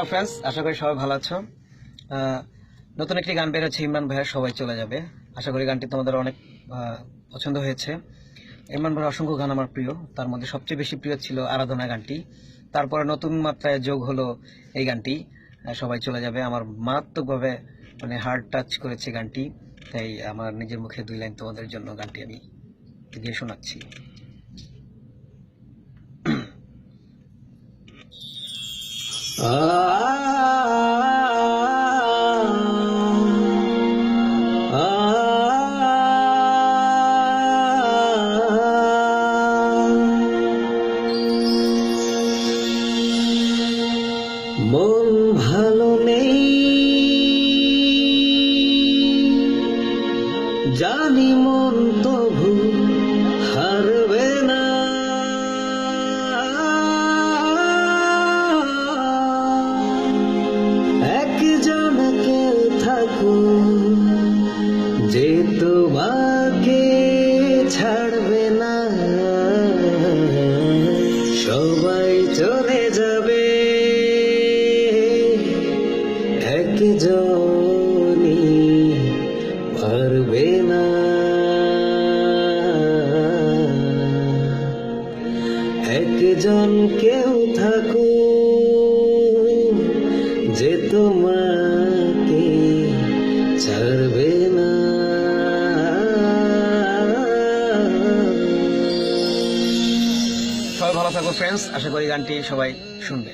Hello friends, আশা করি সবাই ভালো আছো। নতুন একটি গান বের হচ্ছে ইমরান ভাইয়ের সবাই চলে যাবে। আশা করি গানটি তোমাদের অনেক পছন্দ হয়েছে। ইমরান ভাইয়ের অসংখ্য গান আমার প্রিয়, তার মধ্যে সবচেয়ে বেশি প্রিয় ছিল আরাধনা গানটি। তারপরে নতুন মাত্রায় যোগ হলো এই গানটি সবাই চলে যাবে। আমার মারাত্মকভাবে হার্ট টাচ করেছে গানটি, তাই আমার নিজের মুখে 2 লাইন তোমাদের জন্য গানটি আমি গিয়ে শোনাচ্ছি। মন ভালো নেই জানি, মন তবু হারবে না। একজন কেউ থাকুক যে তোমাকে ছাড়বে না। সবাই চলে যাবে, একজনই পারবে না। একজন কেউ থাকুক যে তোমাকে ছাড়বে না। সবাই ভালো থাকো ফ্রেন্ডস, আশা করি গানটি সবাই শুনবে।